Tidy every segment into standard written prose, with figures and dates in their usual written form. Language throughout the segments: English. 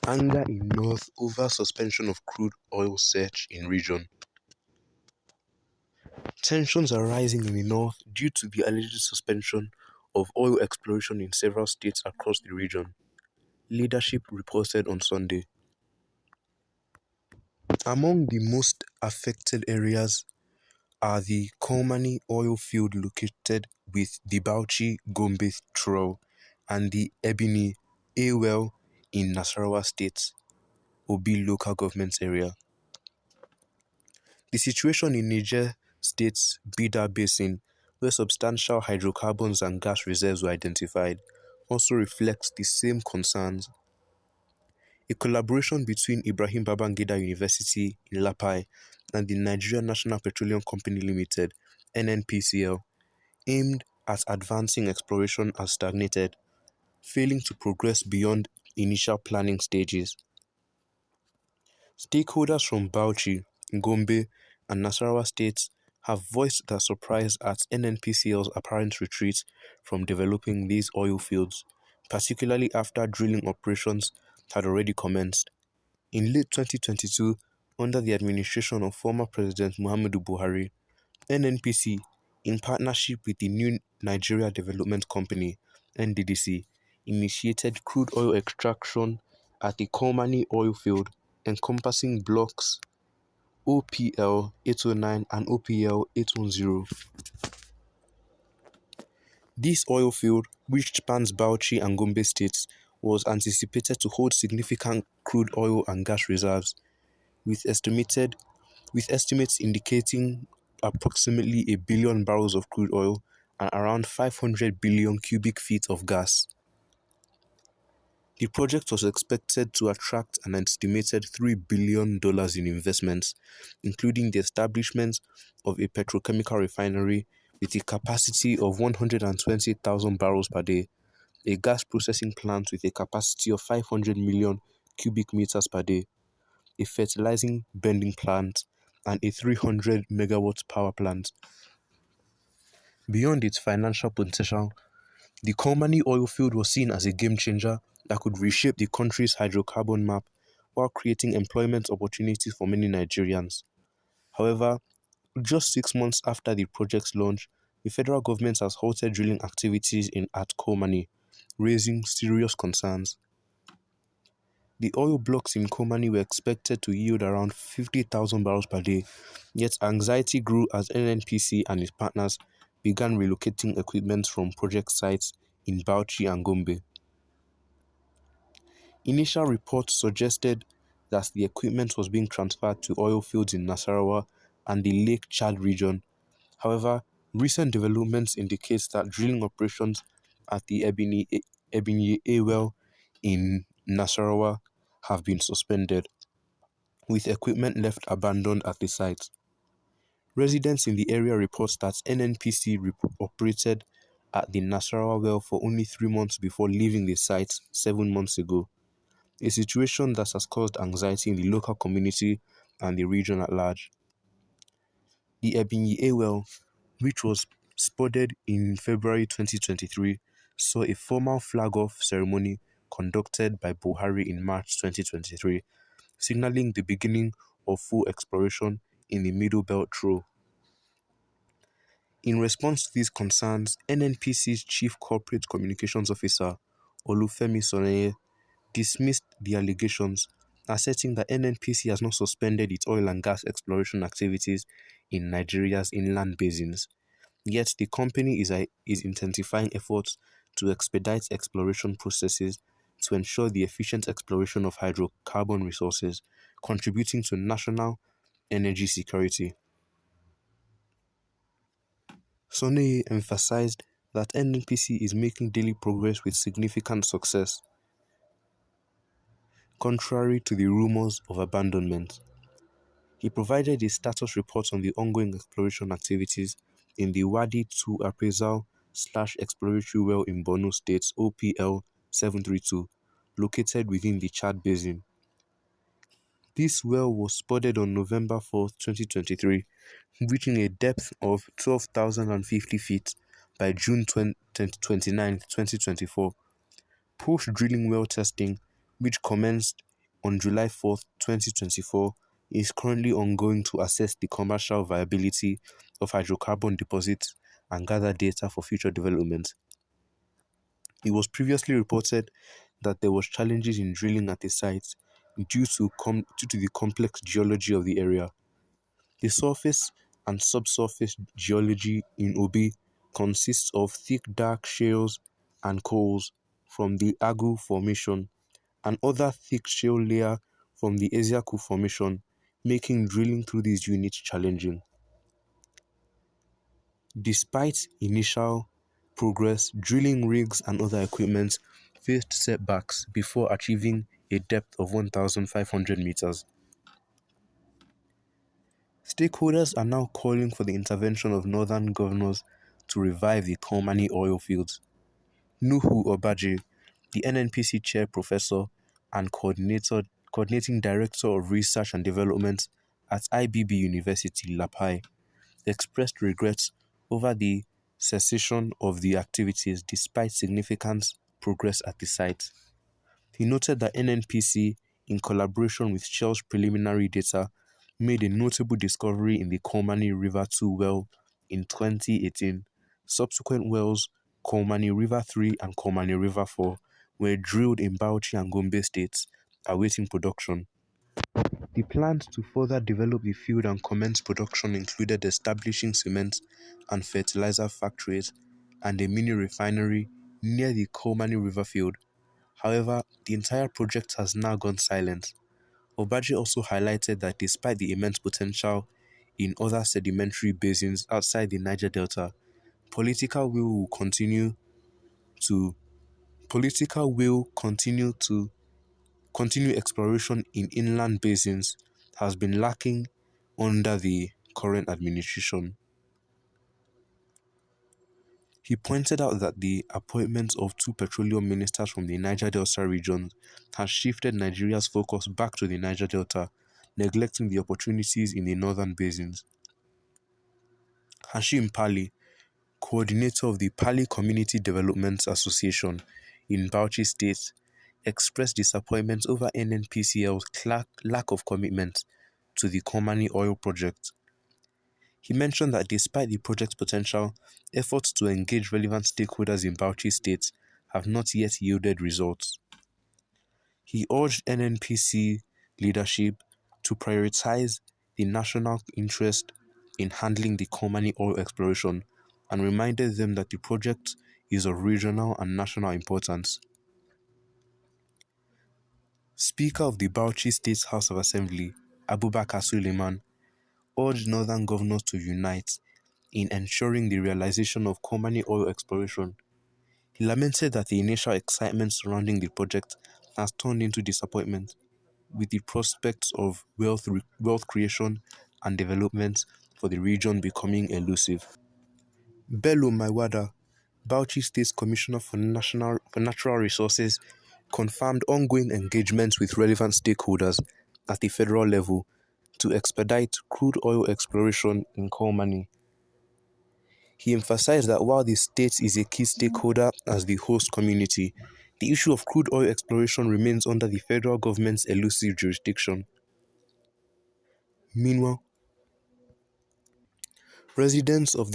Anger in North over suspension of crude oil search in region. Tensions are rising in the north due to the alleged suspension of oil exploration in several states across the region, leadership reported on Sunday. Among the most affected areas are the Kolmani oil field located with the Bauchi-Gombe Trail and the Ebini A well in Nasarawa State, Obi local government area. The situation in Niger State's Bida Basin, where substantial hydrocarbons and gas reserves were identified, also reflects the same concerns. A collaboration between Ibrahim Babangida University in Lapai and the Nigerian National Petroleum Company Limited (NNPCL) aimed at advancing exploration has stagnated, failing to progress beyond initial planning stages. Stakeholders from Bauchi, Gombe, and Nasarawa states have voiced their surprise at NNPCL's apparent retreat from developing these oil fields, particularly after drilling operations had already commenced. In late 2022, under the administration of former President Muhammadu Buhari, NNPC, in partnership with the New Nigeria Development Company (NDDC), initiated crude oil extraction at the Kolmani oil field, encompassing blocks OPL 809 and OPL 810. This oil field, which spans Bauchi and Gombe states, was anticipated to hold significant crude oil and gas reserves, with estimates indicating approximately a billion barrels of crude oil and around 500 billion cubic feet of gas. The project was expected to attract an estimated $3 billion in investments, including the establishment of a petrochemical refinery with a capacity of 120,000 barrels per day, a gas processing plant with a capacity of 500 million cubic meters per day, a fertilizing blending plant, and a 300 megawatt power plant. Beyond its financial potential, the Kolmani oil field was seen as a game changer that could reshape the country's hydrocarbon map while creating employment opportunities for many Nigerians. However, just 6 months after the project's launch, the federal government has halted drilling activities at Kolmani, raising serious concerns. The oil blocks in Kolmani were expected to yield around 50,000 barrels per day, yet anxiety grew as NNPC and its partners began relocating equipment from project sites in Bauchi and Gombe. Initial reports suggested that the equipment was being transferred to oil fields in Nasarawa and the Lake Chad region. However, recent developments indicate that drilling operations at the Ebini A well in Nasarawa have been suspended, with equipment left abandoned at the site. Residents in the area report that NNPC operated at the Nasarawa well for only 3 months before leaving the site 7 months ago, a situation that has caused anxiety in the local community and the region at large. The Ebini A well, which was spudded in February 2023, saw a formal flag-off ceremony conducted by Buhari in March 2023, signaling the beginning of full exploration in the Middle Belt Trough. In response to these concerns, NNPC's Chief Corporate Communications Officer, Olufemi Soneye, dismissed the allegations, asserting that NNPC has not suspended its oil and gas exploration activities in Nigeria's inland basins. Yet the company is intensifying efforts to expedite exploration processes to ensure the efficient exploration of hydrocarbon resources, contributing to national energy security. Soneye emphasized that NNPC is making daily progress with significant success, contrary to the rumors of abandonment. He provided a status report on the ongoing exploration activities in the Wadi 2 appraisal/exploratory well in Borno State (OPL 732), located within the Chad Basin. This well was spudded on November 4, 2023, reaching a depth of 12,050 feet by June 29, 2024. Post-drilling well testing, which commenced on July 4th, 2024, is currently ongoing to assess the commercial viability of hydrocarbon deposits and gather data for future development. It was previously reported that there was challenges in drilling at the site due to the complex geology of the area. The surface and subsurface geology in Obi consists of thick dark shales and coals from the Agu Formation and other thick shale layer from the Eziaku Formation, making drilling through these units challenging. Despite initial progress, drilling rigs and other equipment faced setbacks before achieving a depth of 1,500 meters. Stakeholders are now calling for the intervention of northern governors to revive the Kolmani oil fields. Nuhu Obaje, the NNPC chair professor and coordinating director of research and development at IBB University, Lapai, expressed regrets over the cessation of the activities despite significant progress at the site. He noted that NNPC, in collaboration with Shell's preliminary data, made a notable discovery in the Kolmani River 2 well in 2018. Subsequent wells, Kolmani River 3 and Kolmani River 4, were drilled in Bauchi and Gombe states, awaiting production. The plans to further develop the field and commence production included establishing cement and fertilizer factories and a mini refinery near the Kolmani River field. However, the entire project has now gone silent. Obaje also highlighted that despite the immense potential in other sedimentary basins outside the Niger Delta, political will to continue exploration in inland basins has been lacking under the current administration. He pointed out that the appointment of two petroleum ministers from the Niger Delta region has shifted Nigeria's focus back to the Niger Delta, neglecting the opportunities in the northern basins. Hashim Pali, coordinator of the Pali Community Development Association in Bauchi State, expressed disappointment over NNPCL's lack of commitment to the Komani oil project. He mentioned that despite the project's potential, efforts to engage relevant stakeholders in Bauchi State have not yet yielded results. He urged NNPC leadership to prioritize the national interest in handling the Komani oil exploration and reminded them that the project is of regional and national importance. Speaker of the Bauchi State House of Assembly, Abubakar Suleiman, urged northern governors to unite in ensuring the realization of Komani oil exploration. He lamented that the initial excitement surrounding the project has turned into disappointment, with the prospects of wealth creation and development for the region becoming elusive. Bello Maiwada, Bauchi State's Commissioner for Natural Resources, confirmed ongoing engagements with relevant stakeholders at the federal level to expedite crude oil exploration in Kolmani. He emphasized that while the state is a key stakeholder as the host community, the issue of crude oil exploration remains under the federal government's elusive jurisdiction. Meanwhile, residents of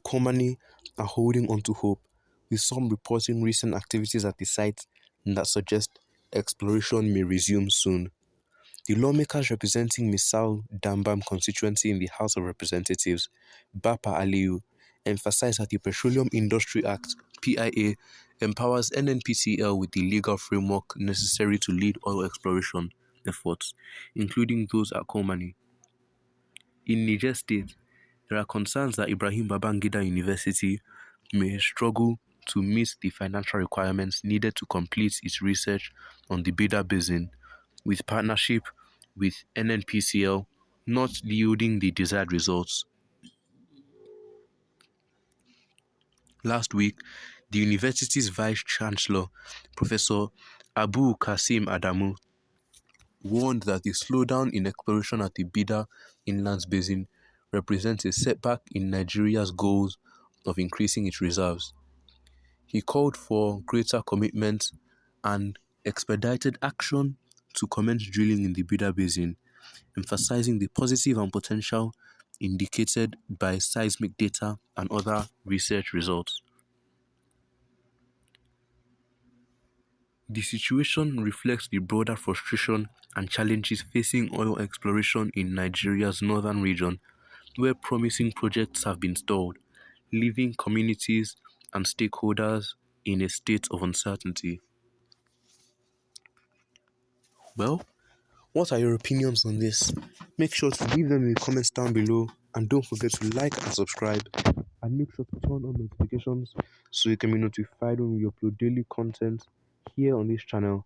Komani are holding on to hope, with some reporting recent activities at the site that suggest exploration may resume soon. The lawmakers representing Misal Dambam constituency in the House of Representatives, Bapa Aliyu, emphasized that the Petroleum Industry Act (PIA) empowers NNPCL with the legal framework necessary to lead oil exploration efforts, including those at Komani. In Niger State, there are concerns that Ibrahim Babangida University may struggle to meet the financial requirements needed to complete its research on the Bida Basin, with partnership with NNPCL not yielding the desired results. Last week, the university's Vice-Chancellor, Professor Abu Kasim Adamu, warned that the slowdown in exploration at the Bida Inlands Basin represents a setback in Nigeria's goals of increasing its reserves. He called for greater commitment and expedited action to commence drilling in the Bida Basin, emphasizing the positive and potential indicated by seismic data and other research results. The situation reflects the broader frustration and challenges facing oil exploration in Nigeria's northern region, where promising projects have been stalled, leaving communities and stakeholders in a state of uncertainty. Well, what are your opinions on this? Make sure to leave them in the comments down below, and don't forget to like and subscribe, and make sure to turn on notifications so you can be notified when we upload daily content here on this channel.